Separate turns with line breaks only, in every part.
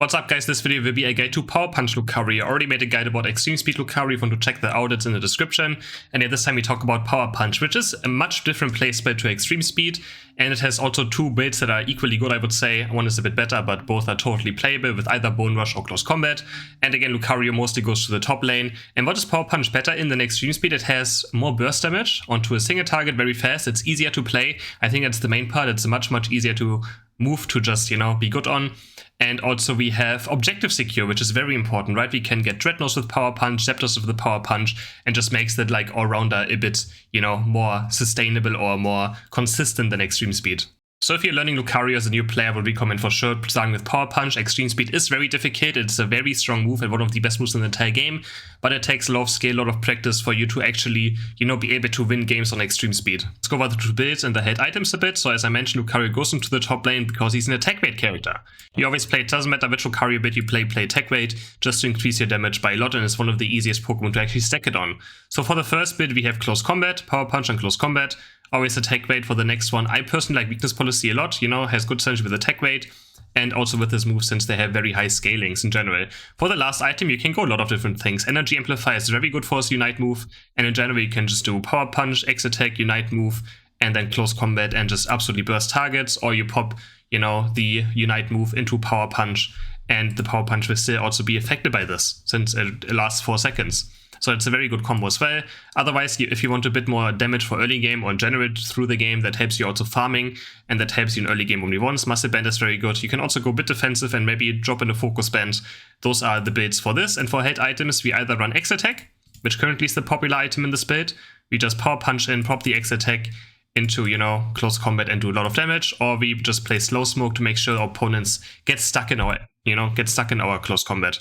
What's up guys, this video will be a guide to Power Punch Lucario. I already made a guide about Extreme Speed Lucario, if you want to check that out, it's in the description. And at this time we talk about Power Punch, which is a much different playstyle to Extreme Speed. And it has also two builds that are equally good, I would say. One is a bit better, but both are totally playable with either Bone Rush or Close Combat. And again, Lucario mostly goes to the top lane. And what is Power Punch better in than Extreme Speed? It has more burst damage onto a single target very fast. It's easier to play. I think that's the main part. It's much easier to move to just, be good on. And also we have objective secure, which is very important, right? We can get Dreadnoughts with Power Punch, Scepters with the Power Punch, and just makes that like all-rounder a bit, more sustainable or more consistent than Extreme Speed. So if you're learning Lucario as a new player, I would recommend for sure starting with Power Punch. Extreme Speed is very difficult, it's a very strong move and one of the best moves in the entire game, but it takes a lot of skill, a lot of practice for you to actually, be able to win games on Extreme Speed. Let's go over the two builds and the head items a bit. So as I mentioned, Lucario goes into the top lane because he's an attack weight character. You always play, it doesn't matter which Lucario build you play attack weight, just to increase your damage by a lot, and it's one of the easiest Pokemon to actually stack it on. So for the first build we have Close Combat, Power Punch and Close Combat. Always attack weight for the next one. I personally like Weakness Policy a lot, has good synergy with attack weight, and also with this move since they have very high scalings in general. For the last item, you can go a lot of different things. Energy Amplifier is very good for his Unite move, and in general you can just do Power Punch, X Attack, Unite move, and then Close Combat and just absolutely burst targets, or you pop, the Unite move into Power Punch, and the Power Punch will still also be affected by this, since it lasts 4 seconds. So it's a very good combo as well. Otherwise, if you want a bit more damage for early game or in general through the game, that helps you also farming, and that helps you in early game only once. Muscle Band is very good. You can also go a bit defensive and maybe drop in a Focus Band. Those are the builds for this. And for head items, we either run X Attack, which currently is the popular item in this build. We just Power Punch in, pop the X Attack into, Close Combat and do a lot of damage, or we just play Slow Smoke to make sure our opponents get stuck in our, Close Combat.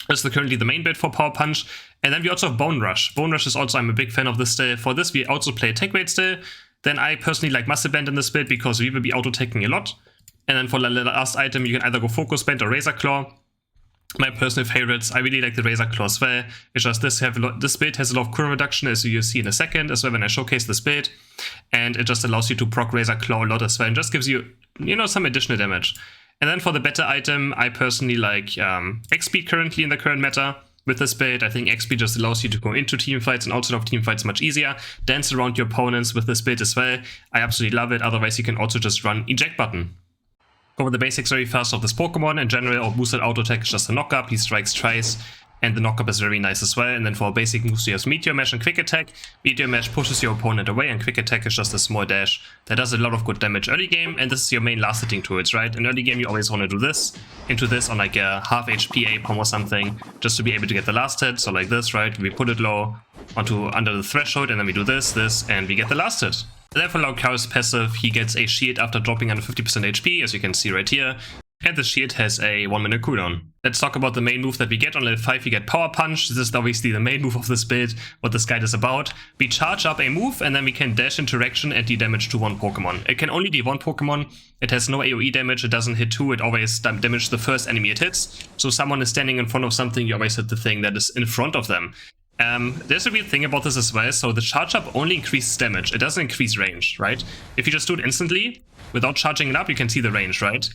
This is currently the main build for Power Punch. And then we also have Bone Rush. Bone Rush is also, I'm a big fan of this still. For this, we also play attack weight still. Then I personally like Muscle Band in this build because we will be auto-attacking a lot. And then for the last item, you can either go Focus Band or Razor Claw. My personal favorites, I really like the Razor Claw as well. It's just this build has a lot of cooldown reduction, as you'll see in a second, as well when I showcase this build. And it just allows you to proc Razor Claw a lot as well, and just gives you, some additional damage. And then for the better item, I personally like X-Speed currently in the current meta. With this build, I think X-Speed just allows you to go into team fights and outside of team fights much easier. Dance around your opponents with this build as well. I absolutely love it. Otherwise, you can also just run Eject Button. Go over the basics very fast of this Pokemon. In general, our boosted auto attack is just a knockup. He strikes twice. And the knockup is very nice as well. And then for our basic moves, we have Meteor Mash and Quick Attack. Meteor Mash pushes your opponent away, and Quick Attack is just a small dash that does a lot of good damage early game. And this is your main last hitting tools, right? In early game, you always want to do this into this on like a half HP Apom or something, just to be able to get the last hit. So like this, right? We put it low onto under the threshold, and then we do this, and we get the last hit. And then for Lucario's passive, he gets a shield after dropping under 50% HP, as you can see right here. And the shield has a 1-minute cooldown. Let's talk about the main move that we get. On level 5 we get Power Punch. This is obviously the main move of this build, what this guide is about. We charge up a move and then we can dash into direction and de-damage to one Pokemon. It can only do one Pokemon. It has no AoE damage, it doesn't hit 2, it always damages the first enemy it hits. So someone is standing in front of something, you always hit the thing that is in front of them. There's a weird thing about this as well. So the charge up only increases damage, it doesn't increase range, right? If you just do it instantly, without charging it up, you can see the range, right?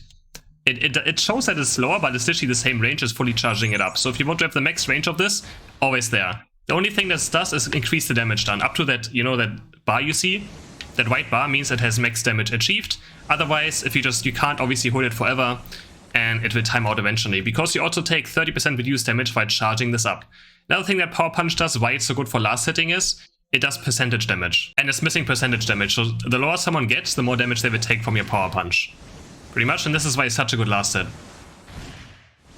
It shows that it's slower, but it's literally the same range as fully charging it up. So if you want to have the max range of this, always there. The only thing that does is increase the damage done. Up to that, that bar you see, that white bar means it has max damage achieved. Otherwise, if you can't obviously hold it forever, and it will time out eventually. Because you also take 30% reduced damage by charging this up. Another thing that Power Punch does, why it's so good for last hitting is, it does percentage damage. And it's missing percentage damage, so the lower someone gets, the more damage they will take from your Power Punch. Pretty much, and this is why it's such a good last hit.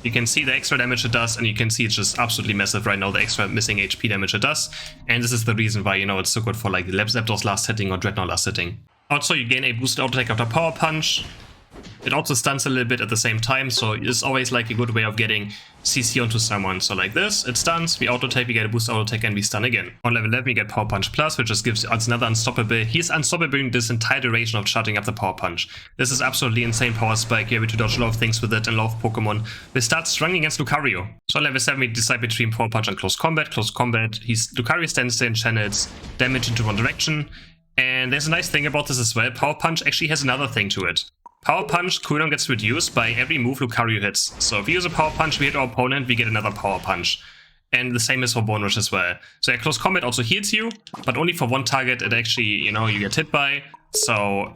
You can see the extra damage it does, and you can see it's just absolutely massive right now, the extra missing HP damage it does. And this is the reason why, it's so good for like Zapdos last hitting or Dreadnought last hitting. Also, you gain a boosted auto attack after Power Punch. It also stuns a little bit at the same time, so it's always like a good way of getting CC onto someone. So like this, it stuns, we auto-attack, we get a boost auto-attack, and we stun again. On level 11 we get Power Punch Plus, which just gives us another unstoppable. He's unstoppable in this entire duration of charging up the Power Punch. This is absolutely insane power spike, you're able to dodge a lot of things with it, and a lot of Pokemon will start struggling against Lucario. So on level 7 we decide between Power Punch and Close Combat. Close Combat, Lucario stands there and channels damage into one direction. And there's a nice thing about this as well, Power Punch actually has another thing to it. Power Punch cooldown gets reduced by every move Lucario hits. So if we use a Power Punch, we hit our opponent, we get another Power Punch. And the same is for Bone Rush as well. So yeah, Close Combat also heals you, but only for one target it actually, you know, you get hit by. So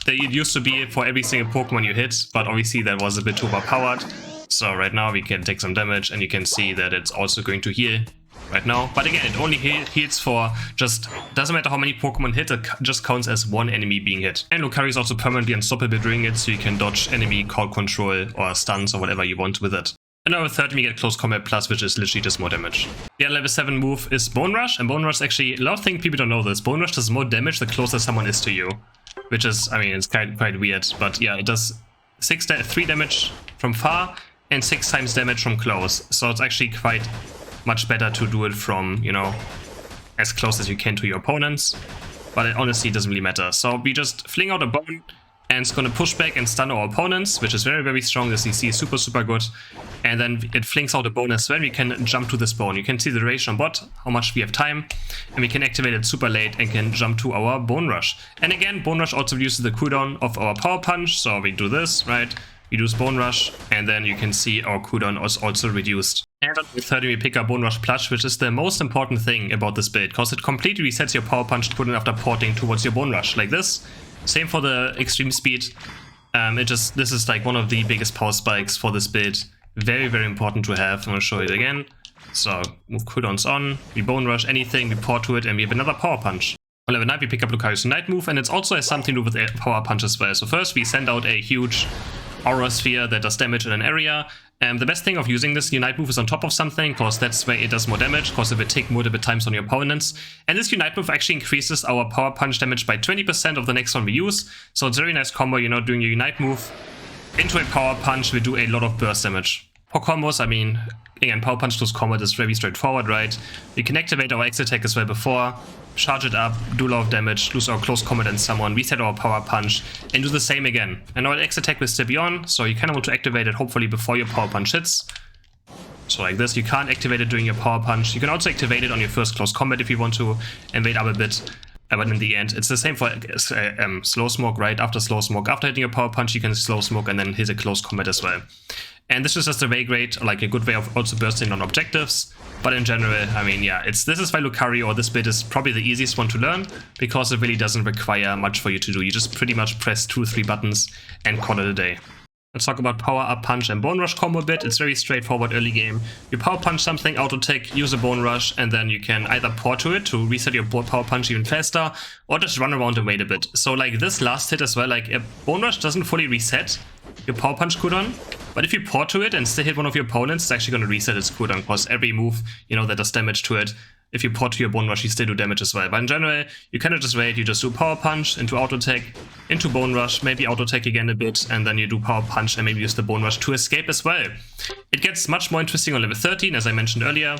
it used to be for every single Pokemon you hit, but obviously that was a bit too overpowered. So right now we can take some damage, and you can see that it's also going to heal right now. But again, it only heals for just, doesn't matter how many Pokemon hit, it just counts as one enemy being hit. And Lucario is also permanently unstoppable during it, so you can dodge enemy crowd control or stuns or whatever you want with it. And level 13 we get Close Combat Plus, which is literally just more damage. The level 7 move is Bone Rush, and Bone Rush actually, a lot of things people don't know this, Bone Rush does more damage the closer someone is to you. Which is, I mean, it's quite weird, but yeah, it does 3 damage from far and 6 times damage from close. So it's actually quite much better to do it from, you know, as close as you can to your opponents. But it honestly doesn't really matter. So we just fling out a bone, and it's going to push back and stun our opponents, which is very, very strong. As you see, super good. And then it flings out a bone as well. We can jump to this bone. You can see the duration on bot, how much we have time. And we can activate it super late and can jump to our Bone Rush. And again, Bone Rush also reduces the cooldown of our Power Punch. So we do this, right? We use Bone Rush, and then you can see our cooldown is also reduced. And with 30 we pick up Bone Rush Plus, which is the most important thing about this build, because it completely resets your Power Punch cooldown after porting towards your Bone Rush, like this. Same for the extreme speed. This is like one of the biggest power spikes for this build. Very, very important to have. I'm going to show it again. So move cooldowns on, we Bone Rush anything, we port to it, and we have another Power Punch. On level 9 we pick up Lucario's Night move, and it also has something to do with Power Punch as well. So first we send out a huge Aura Sphere that does damage in an area. The best thing of using this Unite move is on top of something, because that's where it does more damage, because it will tick multiple times on your opponents. And this Unite move actually increases our Power Punch damage by 20% of the next one we use. So it's a very nice combo, you know, doing your Unite move into a Power Punch will do a lot of burst damage. For combos, I mean, again, Power Punch Close Combat is very straightforward, right? We can activate our X attack as well before, charge it up, do a lot of damage, lose our Close Combat and summon, reset our Power Punch, and do the same again. And our X attack will still be on, so you kind of want to activate it hopefully before your Power Punch hits. So like this, you can't activate it during your Power Punch. You can also activate it on your first Close Combat if you want to, and wait up a bit. But in the end, it's the same for Slow Smoke, right? After Slow Smoke, after hitting a Power Punch, you can Slow Smoke and then hit a Close Combat as well. And this is just a way great, like a good way of also bursting on objectives. But in general, I mean, yeah, this is why Lucario, or this build, is probably the easiest one to learn, because it really doesn't require much for you to do. You just pretty much press 2-3 buttons and call it a day. Let's talk about Power Up Punch and Bone Rush combo a bit. It's very straightforward early game. You Power Punch something, auto take, use a Bone Rush, and then you can either port to it to reset your Power Punch even faster, or just run around and wait a bit. So like this last hit as well, like a Bone Rush doesn't fully reset your Power Punch cooldown, but if you port to it and still hit one of your opponents, it's actually going to reset its cooldown, because every move, you know, that does damage to it, if you port to your Bone Rush, you still do damage as well. But in general, you kind of just wait, you just do Power Punch into Auto Attack, into Bone Rush, maybe Auto Attack again a bit, and then you do Power Punch and maybe use the Bone Rush to escape as well. It gets much more interesting on level 13, as I mentioned earlier.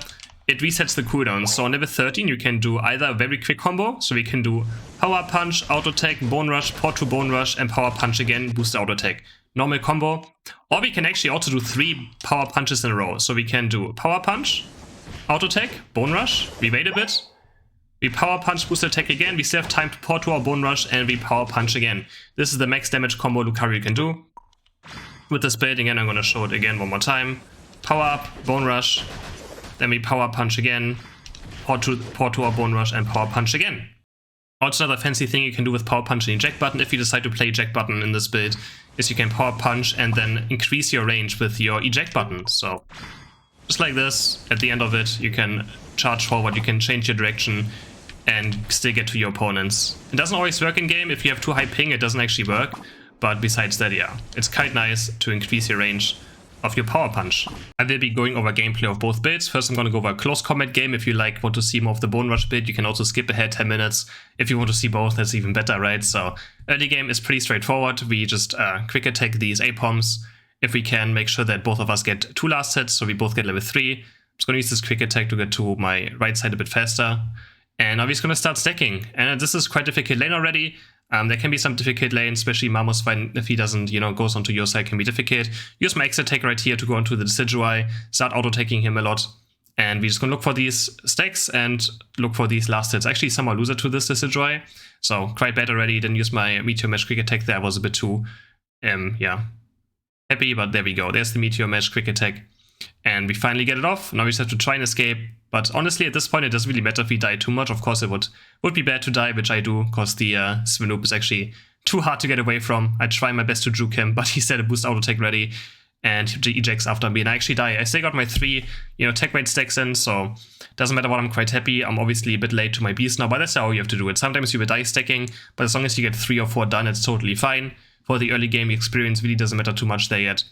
It resets the cooldown. So on level 13, you can do either a very quick combo, so we can do Power Punch, Auto Attack, Bone Rush, port to Bone Rush, and Power Punch again, boost the Auto Attack. Normal combo. Or we can actually also do 3 Power Punches in a row. So we can do Power Punch, Auto Attack, Bone Rush, we wait a bit, we Power Punch, boost attack again, we still have time to port to our Bone Rush, and we Power Punch again. This is the max damage combo Lucario can do. With this build, again, I'm going to show it again one more time. Power Up, Bone Rush, then we Power Punch again, port to our Bone Rush, and Power Punch again. Also, another fancy thing you can do with Power Punch and Eject Button, if you decide to play Eject Button in this build, is you can Power Punch and then increase your range with your Eject Button. So just like this, at the end of it, you can charge forward, you can change your direction, and still get to your opponents. It doesn't always work in game. If you have too high ping, it doesn't actually work. But besides that, yeah, it's quite nice to increase your range of your Power Punch. I will be going over gameplay of both builds. First, I'm going to go over a Close Combat game. If you want to see more of the Bone Rush build, you can also skip ahead 10 minutes. If you want to see both, that's even better, right? So early game is pretty straightforward. We just quick attack these A-Poms. If we can, make sure that both of us get 2 last hits, so we both get level 3. I'm just going to use this quick attack to get to my right side a bit faster. And now we're just going to start stacking. And this is quite difficult lane already. There can be some difficult lanes, especially Mamos, if he doesn't, goes onto your side, can be difficult. Use my X attack right here to go onto the Decidueye, start auto-taking him a lot. And we're just going to look for these stacks and look for these last hits. Actually, some are loser to this Decidueye, so quite bad already. Didn't use my Meteor Mesh quick attack there, I was a bit too Yeah, happy, but there we go. There's the Meteor Mesh quick attack. And we finally get it off. Now we just have to try and escape. But honestly, at this point, it doesn't really matter if we die too much. Of course, it would be bad to die, which I do, because the Svenoop is actually too hard to get away from. I try my best to juke him, but he said a boost auto tech ready, and he ejects after me, and I actually die. I still got my 3, tech weight stacks in, so doesn't matter what, I'm quite happy. I'm obviously a bit late to my beast now, but that's how you have to do it. Sometimes you will die stacking, but as long as you get 3 or 4 done, it's totally fine. For the early game experience, really doesn't matter too much there yet.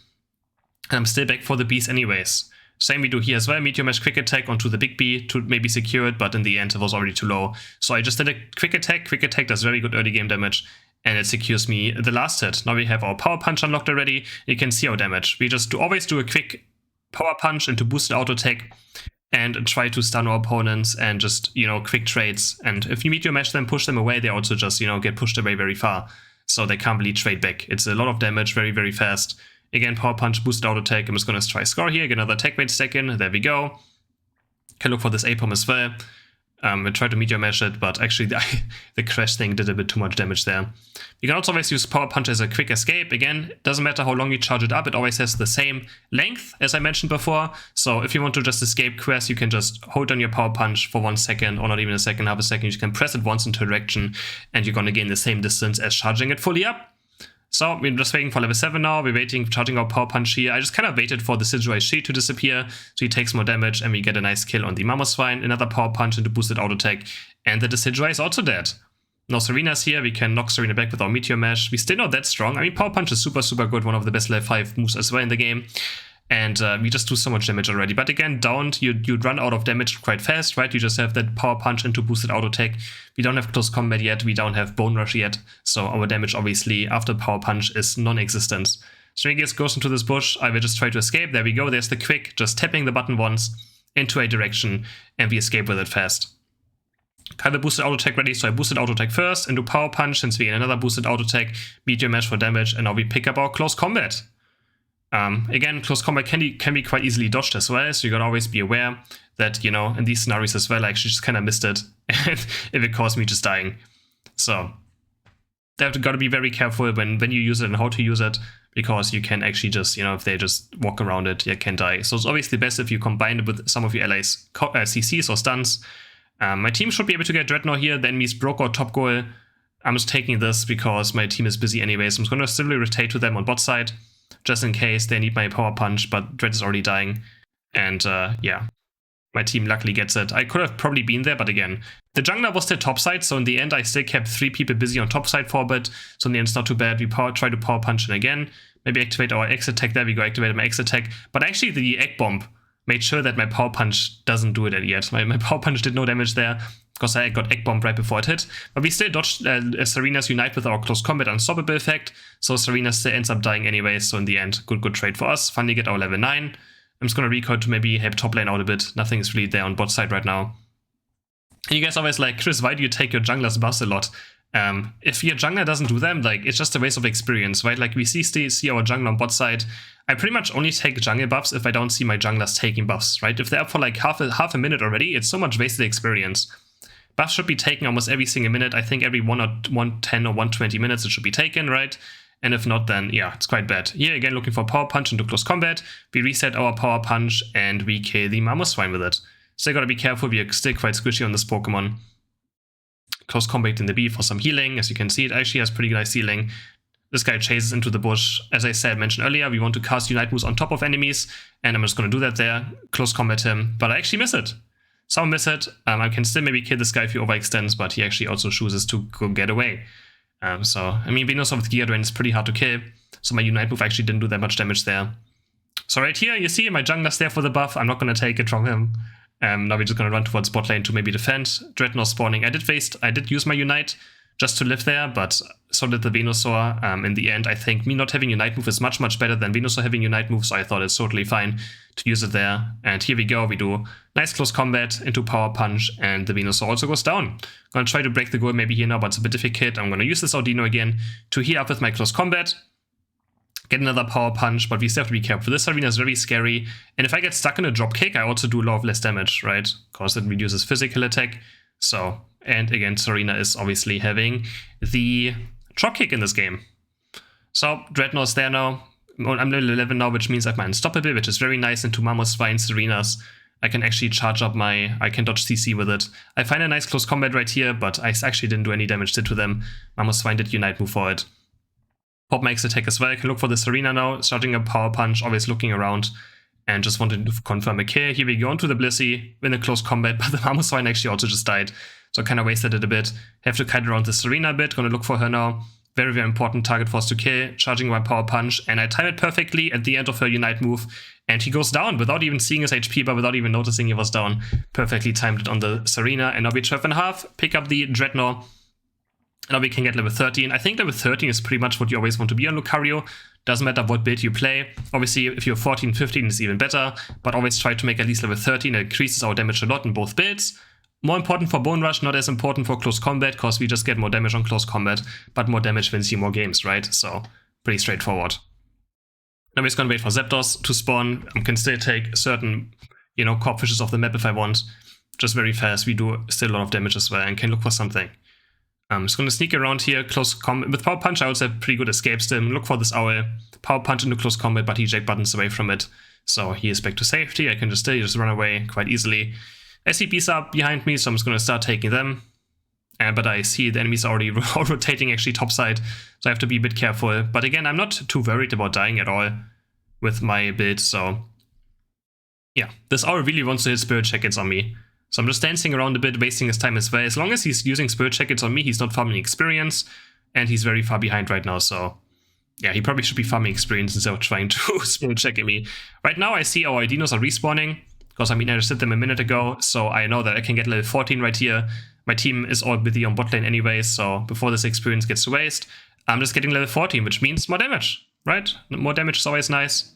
And I'm still back for the beast anyways. Same we do here as well, Meteor Mesh quick attack onto the big B to maybe secure it, but in the end it was already too low. So I just did a quick attack does very good early game damage, and it secures me the last hit. Now we have our power punch unlocked already. You can see our damage. We just always do a quick power punch into boosted auto attack and try to stun our opponents and just, quick trades. And if you Meteor Mesh them, push them away, they also just, get pushed away very far. So they can't really trade back. It's a lot of damage, very, very fast. Again, power punch, boosted auto attack. I'm just going to try score here, get another tech weight stack in. There we go. Can look for this A-bomb as well. I tried to Meteor Mesh it, but actually the crash thing did a bit too much damage there. You can also always use power punch as a quick escape. Again, it doesn't matter how long you charge it up, it always has the same length as I mentioned before. So if you want to just escape quest, you can just hold on your power punch for 1 second, or not even a second, half a second. You can press it once into a direction, and you're going to gain the same distance as charging it fully up. So we're just waiting for level 7 now. We're waiting, charging our power punch here. I just kind of waited for the Sigil's Shield to disappear, so he takes more damage, and we get a nice kill on the Mamoswine. Another power punch into boosted auto attack, and the Decidueye is also dead. Now Serena's here. We can knock Serena back with our Meteor Mesh. We're still not that strong. I mean, power punch is super, super good. One of the best level 5 moves as well in the game. And we just do so much damage already. But again, downed, you'd run out of damage quite fast, right? You just have that power punch into boosted auto attack. We don't have close combat yet. We don't have bone rush yet. So our damage, obviously, after power punch is non-existent. Stringius goes into this bush. I will just try to escape. There we go. There's the quick. Just tapping the button once into a direction, and we escape with it fast. Kind of boosted auto attack ready, so I boosted auto attack first into power punch, since we get another boosted auto attack, Meteor Mesh for damage, and now we pick up our close combat. Again, close combat can be quite easily dodged as well, so you gotta always be aware that, in these scenarios as well, I actually just kind of missed it, if it caused me just dying. So, you gotta be very careful when you use it and how to use it, because you can actually just, if they just walk around it, you can die. So it's obviously best if you combine it with some of your allies' CCs or stuns. My team should be able to get Dreadnought here, the enemy's broke our top goal. I'm just taking this because my team is busy anyways. I'm just gonna still rotate to them on bot side, just in case they need my power punch, but Dread is already dying. And yeah, my team luckily gets it. I could have probably been there, but again, the jungler was still top side, so in the end I still kept 3 people busy on top side for a bit, so in the end it's not too bad. We try to power punch in again, maybe activate our X attack. There we go, activate my X attack, but actually the egg bomb made sure that my power punch doesn't do it yet. My power punch did no damage there, because I got egg bombed right before it hit. But we still dodged Serena's Unite with our close combat unstoppable effect, so Serena still ends up dying anyway, so in the end, good trade for us. Finally get our level 9. I'm just gonna recoil to maybe help top lane out a bit. Nothing is really there on bot side right now. And you guys always like, Chris, why do you take your jungler's buffs a lot? If your jungler doesn't do them, like, it's just a waste of experience, right? Like, we see our jungler on bot side. I pretty much only take jungle buffs if I don't see my junglers taking buffs, right? If they're up for like half a minute already, it's so much wasted experience. Buffs should be taken almost every single minute. I think every 110 or 120 minutes it should be taken, right? And if not, then yeah, it's quite bad. Here again, looking for power punch into close combat. We reset our power punch and we kill the Mamoswine with it. Still gotta be careful, we are still quite squishy on this Pokemon. Close combat in the B for some healing. As you can see, it actually has pretty nice healing. This guy chases into the bush. As I mentioned earlier, we want to cast Unite moves on top of enemies, and I'm just going to do that there, close combat him, but I actually miss it. So I miss it. I can still maybe kill this guy if he overextends, but he actually also chooses to go get away. So, I mean, Venusaur with Giga Drain is pretty hard to kill, so my Unite move actually didn't do that much damage there. So right here, you see my jungler's there for the buff. I'm not going to take it from him. Now we're just going to run towards bot lane to maybe defend. Dreadnought spawning. I did use my Unite just to live there, but so did the Venusaur. In the end, I think me not having Unite move is much, much better than Venusaur having Unite move, so I thought it's totally fine to use it there. And here we go, we do nice close combat into power punch, and the Venusaur also goes down. I'm gonna try to break the goal maybe here now, but it's a bit difficult. I'm gonna use this Audino again to heal up with my close combat, get another power punch, but we still have to be careful. This arena is very scary, and if I get stuck in a drop kick, I also do a lot of less damage, right? Because it reduces physical attack. So, and again, Serena is obviously having the drop kick in this game. So Dreadnought's there now. I'm level 11 now, which means I have my Unstoppable, which is very nice into Mammoth Swine, Serenas. I can actually charge up I can dodge CC with it. I find a nice close combat right here, but I actually didn't do any damage to them. Mammoth Swine did Unite move for it. Pop makes attack as well. I can look for the Serena now, starting a Power Punch, always looking around, and just wanted to confirm a kill. Here we go onto the Blissey, win a close combat, but the Mammoth Swine actually also just died. So I kind of wasted it a bit. Have to kite around the Serena a bit, gonna look for her now. Very, very important target for us to kill, charging my Power Punch, and I time it perfectly at the end of her Unite move, and he goes down without even seeing his HP, but without even noticing he was down. Perfectly timed it on the Serena, and now we 12.5, pick up the Dreadnought, and now we can get level 13. I think level 13 is pretty much what you always want to be on Lucario. Doesn't matter what build you play. Obviously, if you're 14, 15, it's even better, but always try to make at least level 13. It increases our damage a lot in both builds. More important for Bone Rush, not as important for close combat, because we just get more damage on close combat, but more damage wins you more games, right? So, pretty straightforward. Now we're just gonna wait for Zapdos to spawn. I can still take certain, corp fishes off the map if I want. Just very fast, we do still a lot of damage as well, and can look for something. I'm just gonna sneak around here, close combat. With Power Punch, I also have pretty good escape still. Look for this Owl. Power Punch into close combat, but he Jake buttons away from it. So he is back to safety. I can just run away quite easily. SCPs are behind me, so I'm just going to start taking them. But I see the enemies are already rotating actually topside, so I have to be a bit careful. But again, I'm not too worried about dying at all with my build, so yeah. This Owl really wants to hit Spirit Jackets on me. So I'm just dancing around a bit, wasting his time as well. As long as he's using Spirit Jackets on me, he's not farming experience, and he's very far behind right now, so yeah, he probably should be farming experience instead of trying to Spirit Jacket me. Right now I see our Dinos are respawning, because I just hit them a minute ago, so I know that I can get level 14 right here. My team is all busy on bot lane anyway, so before this experience gets to waste, I'm just getting level 14, which means more damage, right? More damage is always nice.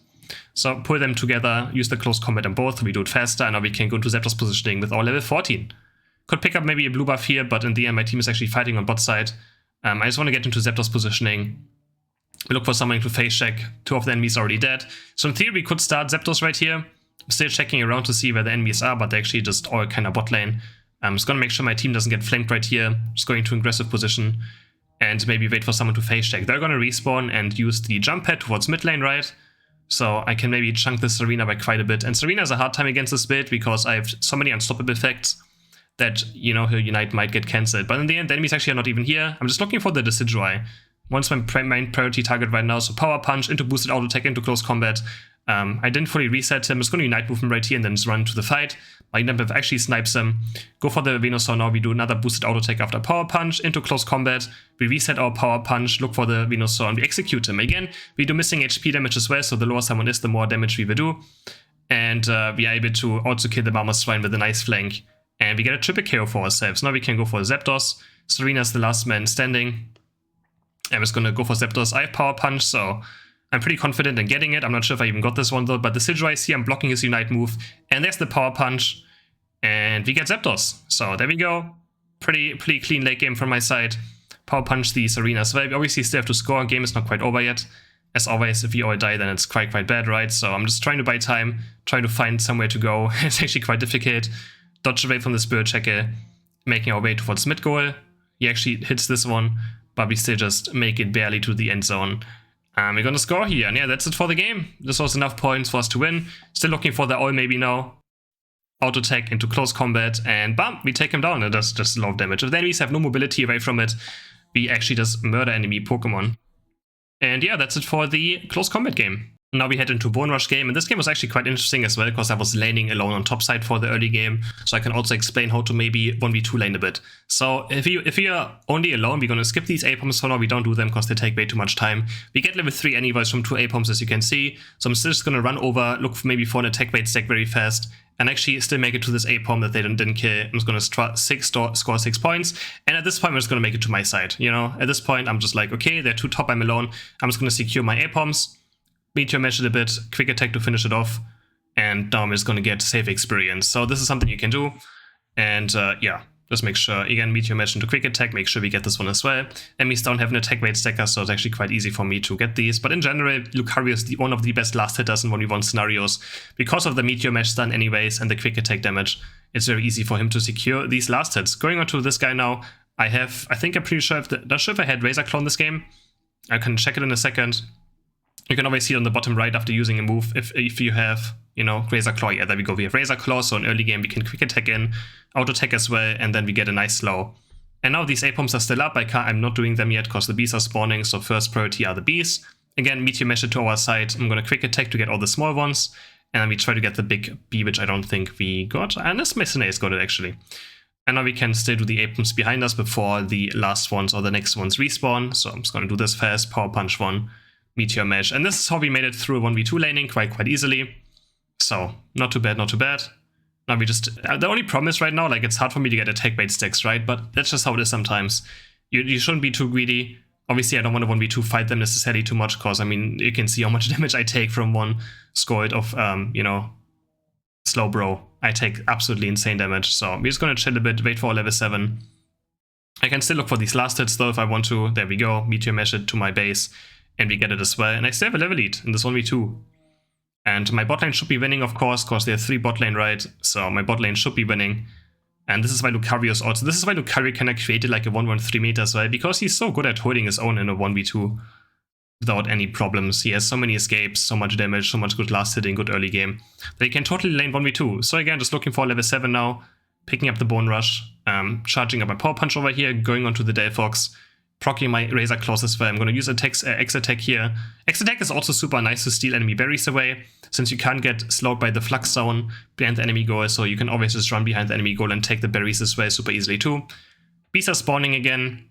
So pull them together, use the close combat on both, we do it faster, and now we can go into Zapdos positioning with our level 14. Could pick up maybe a blue buff here, but in the end my team is actually fighting on bot side. I just want to get into Zapdos positioning. We look for someone to face check. 2 of the enemies are already dead. So in theory we could start Zapdos right here. I'm still checking around to see where the enemies are, but they're actually just all kind of bot lane. I'm just gonna make sure my team doesn't get flanked right here. Just going to aggressive position and maybe wait for someone to face check. They're gonna respawn and use the jump pad towards mid lane, right? So I can maybe chunk this Serena by quite a bit. And Serena has a hard time against this build because I have so many unstoppable effects that, her Unite might get cancelled. But in the end, the enemies actually are not even here. I'm just looking for the Decidueye. One's my main priority target right now, so Power Punch into boosted auto attack into close combat. I didn't fully reset him. I'm just going to Unite move him right here and then just run into the fight. My Unite actually snipes him. Go for the Venusaur now. We do another boosted auto attack after Power Punch into close combat. We reset our Power Punch, look for the Venusaur, and we execute him. Again, we do missing HP damage as well, so the lower someone is, the more damage we will do. And we are able to also kill the Mammoth Swine with a nice flank. And we get a triple KO for ourselves. Now we can go for Zapdos. Serena's the last man standing. I'm just going to go for Zapdos. I have Power Punch, so I'm pretty confident in getting it. I'm not sure if I even got this one though, but the Decidueye is here. I'm blocking his Unite move. And there's the Power Punch. And we get Zapdos. So there we go. Pretty clean late game from my side. Power Punch the Serena as well. We obviously still have to score. Game is not quite over yet. As always, if we all die, then it's quite bad, right? So I'm just trying to buy time, trying to find somewhere to go. It's actually quite difficult. Dodge away from the Spirit Checker, making our way towards mid goal. He actually hits this one, but we still just make it barely to the end zone. We're gonna score here, and yeah, that's it for the game. This was enough points for us to win. Still looking for the all maybe now. Auto attack into close combat, and bam, we take him down. It does just a lot of damage. If the enemies have no mobility away from it, we actually just murder enemy Pokemon. And yeah, that's it for the close combat game. Now we head into Bone Rush game, and this game was actually quite interesting as well, because I was laning alone on top side for the early game, so I can also explain how to maybe 1v2 lane a bit. So if you're only alone, we're gonna skip these A-Poms for now. We don't do them because they take way too much time. We get level 3 anyways from 2 A-Poms, as you can see, so I'm still just gonna run over, look for maybe for an attack weight stack very fast, and actually still make it to this A-Pom that they didn't kill. I'm just gonna score 6 points, and at this point I'm just gonna make it to my side, At this point I'm just like, okay, they're 2 top, I'm alone, I'm just gonna secure my A-Poms, Meteor Mash it a bit, quick attack to finish it off, and now I'm just gonna get safe experience. So this is something you can do, and yeah, just make sure, again, Meteor Mash into quick attack, make sure we get this one as well. Enemies don't have an attack weight stacker, so it's actually quite easy for me to get these, but in general, Lucario is one of the best last hitters in 1v1 scenarios. Because of the Meteor Mash stun anyways, and the quick attack damage, it's very easy for him to secure these last hits. Going on to this guy now, I'm pretty sure not sure if I had Razor Claw in this game. I can check it in a second. You can always see it on the bottom right after using a move if you have, you know, Razor Claw. Yeah, there we go. We have Razor Claw, so in early game we can quick attack in, auto attack as well, and then we get a nice slow. And now these A-Pumps are still up. I'm not doing them yet because the bees are spawning, so first priority are the bees. Again, Meteor Mesh it to our side. I'm gonna quick attack to get all the small ones, and then we try to get the big bee, which I don't think we got. And this Mercenaries got it actually. And now we can still do the A-Pumps behind us before the last ones or the next ones respawn. So I'm just gonna do this fast, Power Punch 1. Meteor Mesh, and this is how we made it through a 1v2 laning quite easily. So not too bad, not too bad. Now we just the only problem is right now, like, it's hard for me to get attack bait sticks, right? But that's just how it is sometimes. You shouldn't be too greedy. Obviously, I don't want to 1v2 fight them necessarily too much, because I mean, you can see how much damage I take from one scored of you know, slow bro. I take absolutely insane damage. So we're just gonna chill a bit, wait for level 7. I can still look for these last hits though if I want to. There we go, Meteor Mesh it to my base. And we get it as well, and I still have a level lead in this 1v2. And my bot lane should be winning, of course, because there are 3 bot lane, right? So my bot lane should be winning. And this is why Lucario is also, this is why Lucario kind of created like a 1-1-3 meters, right? Because he's so good at holding his own in a 1v2 without any problems. He has so many escapes, so much damage, so much good last hitting, good early game, that he can totally lane 1v2. So again, just looking for level 7 now, picking up the Bone Rush, charging up my Power Punch over here, going onto the Delphox, proccing my Razor Claws as well. I'm going to use X-Attack here. X-Attack is also super nice to steal enemy berries away, since you can't get slowed by the Flux Zone behind the enemy goal, so you can always just run behind the enemy goal and take the berries as well super easily too. Bees are spawning again.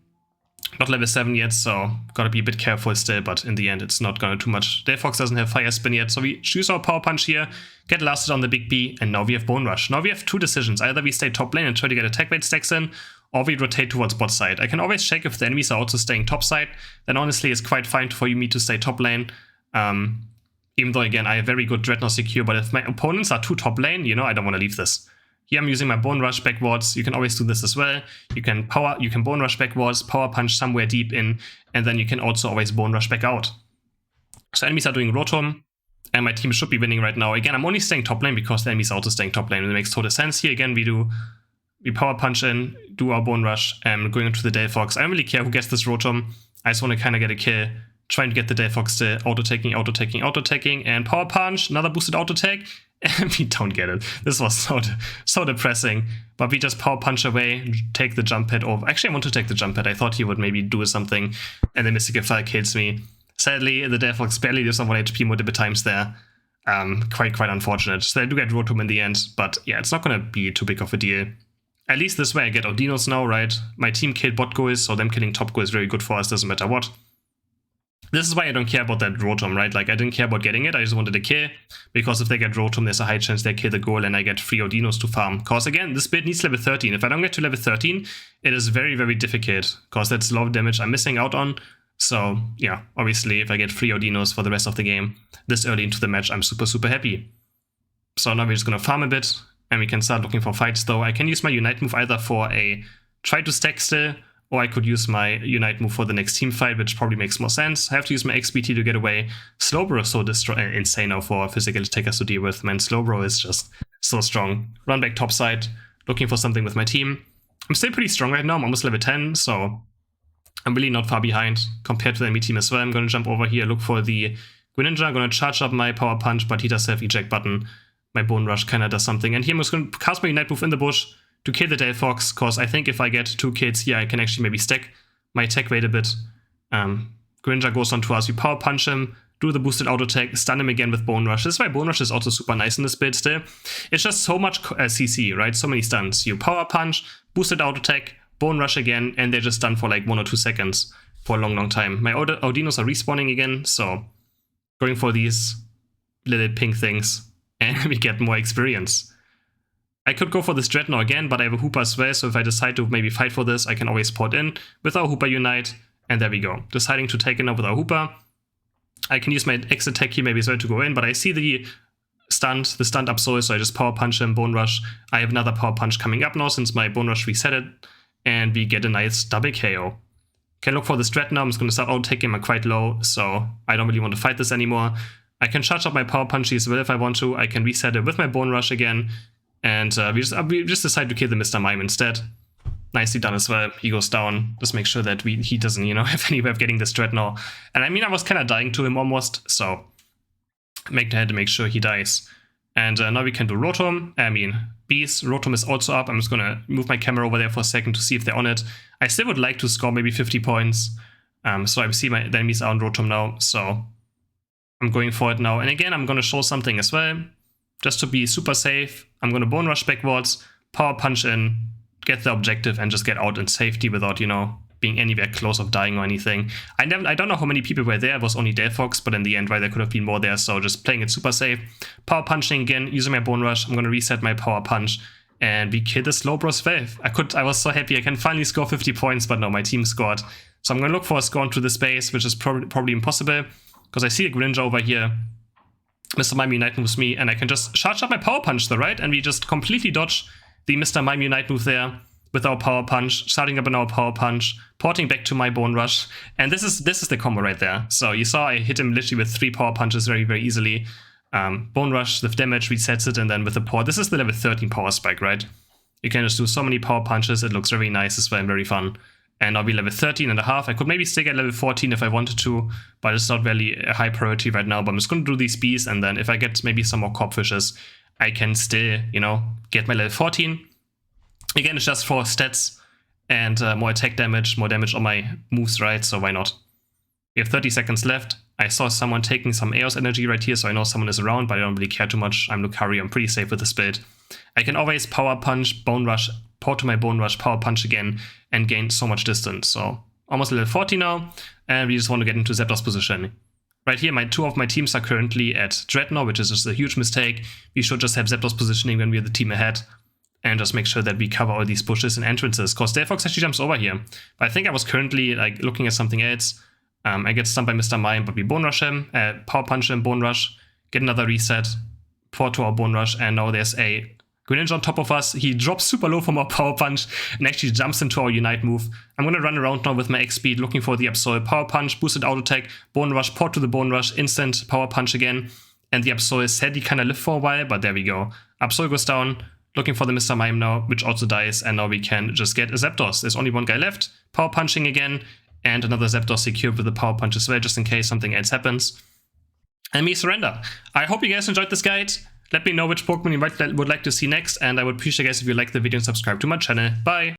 Not level 7 yet, so gotta be a bit careful still, but in the end it's not gonna too much. Delphox doesn't have Fire Spin yet, so we choose our Power Punch here, get lasted on the big B, and now we have Bone Rush. Now we have 2 decisions. Either we stay top lane and try to get attack bait stacks in, or we rotate towards bot side. I can always check if the enemies are also staying top side. Then honestly it's quite fine for me to stay top lane. Even though again I have very good Dreadnought secure, but if my opponents are too top lane, you know, I don't want to leave this. Here I'm using my Bone Rush backwards. You can always do this as well. You can Bone Rush backwards, Power Punch somewhere deep in, and then you can also always Bone Rush back out. So enemies are doing Rotom, and my team should be winning right now. Again, I'm only staying top lane because the enemies are also staying top lane. It makes total sense here. Again, we Power Punch in, do our Bone Rush, and going into the Delphox. I don't really care who gets this Rotom. I just want to kind of get a kill, trying to get the Delphox to auto-taking, and Power Punch, another boosted auto-take, and we don't get it. This was so depressing, but we just Power Punch away, take the jump pad over. Actually, I want to take the jump pad. I thought he would maybe do something, and the Mystical Fire kills me. Sadly, the Delphox barely lives on 1 HP multiple times there. Quite unfortunate. So I do get Rotom in the end, but yeah, it's not going to be too big of a deal. At least this way I get Audinos now, right? My team killed bot goals, so them killing top goal is very good for us, doesn't matter what. This is why I don't care about that Rotom, right? Like, I didn't care about getting it, I just wanted a kill, because if they get Rotom, there's a high chance they kill the goal and I get 3 Audinos to farm. Because again, this build needs level 13. If I don't get to level 13, it is very difficult, because that's a lot of damage I'm missing out on. So yeah, obviously if I get 3 Audinos for the rest of the game, this early into the match, I'm super happy. So now we're just gonna farm a bit, and we can start looking for fights though. I can use my Unite move either for a try to stack still, or I could use my Unite move for the next team fight, which probably makes more sense. I have to use my XBT to get away. Slowbro is so insane now for physical attackers to deal with. Man, Slowbro is just so strong. Run back top side, looking for something with my team. I'm still pretty strong right now, I'm almost level 10, so I'm really not far behind compared to the enemy team as well. I'm going to jump over here, look for the Greninja. I'm going to charge up my Power Punch, but he does have eject button. My Bone Rush kind of does something. And here I'm just going to cast my Unite move in the bush to kill the Delphox, because I think if I get 2 kills here, I can actually maybe stack my attack rate a bit. Greninja goes on to us, we Power Punch him, do the boosted auto attack, stun him again with Bone Rush. This is why Bone Rush is also super nice in this build still. It's just so much CC, right? So many stuns. You Power Punch, boosted auto attack, Bone Rush again, and they're just done for like 1 or 2 seconds for a long time. My Audinos are respawning again, so going for these little pink things, and we get more experience. I could go for this Dreadnought again, but I have a Hooper as well, so if I decide to maybe fight for this, I can always port in with our Hooper Unite, and there we go. Deciding to take it now with our Hooper. I can use my X attack here maybe as well to go in, but I see the stunned up soul, so I just Power Punch him, Bone Rush. I have another Power Punch coming up now since my Bone Rush reset it, and we get a nice double KO. Can look for this Dreadnought. I'm just going to start auto-taking him quite low, so I don't really want to fight this anymore. I can charge up my Power Punch as well if I want to. I can reset it with my Bone Rush again, and we just decide to kill the Mr. Mime instead. nicely done as well. He goes down. Just make sure that he doesn't, you know, have any way of getting this Dreadnought. And I mean, I was kind of dying to him almost, so had to make sure he dies. And now we can do Rotom. I mean, Bees. Rotom is also up. I'm just gonna move my camera over there for a second to see if they're on it. I still would like to score maybe 50 points. So I see the enemies are on Rotom now, so I'm going for it now. And again, I'm gonna show something as well. Just to be super safe, I'm gonna Bone Rush backwards, Power Punch in, get the objective, and just get out in safety without, you know, being anywhere close of dying or anything. I don't know how many people were there. It was only Delphox, but in the end, right, there could have been more there. So just playing it super safe. Power Punching again, using my Bone Rush. I'm gonna reset my Power Punch, and we kill the Slowbro Valve. I was so happy I can finally score 50 points, but no, my team scored. So I'm gonna look for a score into the space, which is probably impossible, because I see a Greninja over here. Mr. Mime Unite moves me, and I can just charge up my Power Punch though, right? And we just completely dodge the Mr. Mime Unite move there with our Power Punch, starting up in our Power Punch, porting back to my Bone Rush. And this is the combo right there. So you saw I hit him literally with 3 Power Punches very, very easily. Bone Rush, the damage resets it, and then with the port. This is the level 13 Power Spike, right? You can just do so many Power Punches. It looks very nice as well and very fun. And I'll be level 13 and a half. I could maybe stick at level 14 if I wanted to, but it's not really a high priority right now. But I'm just going to do these bees, and then if I get maybe some more Corpfishes, I can still, you know, get my level 14. Again, it's just for stats and more attack damage, more damage on my moves, right? So why not? We have 30 seconds left. I saw someone taking some Eos energy right here, so I know someone is around, but I don't really care too much. I'm Lucario, I'm pretty safe with this build. I can always Power Punch, Bone Rush, port to my Bone Rush, Power Punch again, and gain so much distance. So almost level 40 now, and we just want to get into Zapdos position. Right here, 2 of my teams are currently at Dreadnought, which is just a huge mistake. We should just have Zapdos positioning when we're the team ahead, and just make sure that we cover all these bushes and entrances, because Delphox actually jumps over here. But I think I was currently like looking at something else. I get stunned by Mr. Mime, but we Bone Rush him, Power Punch him, Bone Rush, get another reset, port to our Bone Rush, and now there's a Greninja on top of us. He drops super low from our Power Punch and actually jumps into our Unite move. I'm gonna run around now with my X speed looking for the Absol. Power Punch, boosted auto attack, Bone Rush, port to the Bone Rush, instant Power Punch again. And the Absol said he kinda lived for a while, but there we go. Absol goes down, looking for the Mr. Mime now, which also dies, and now we can just get a Zapdos. There's only one guy left. Power Punching again, and another Zapdos secured with the Power Punch as well, just in case something else happens. And me surrender. I hope you guys enjoyed this guide. Let me know which Pokemon you would like to see next, and I would appreciate, guys, if you like the video and subscribe to my channel. Bye!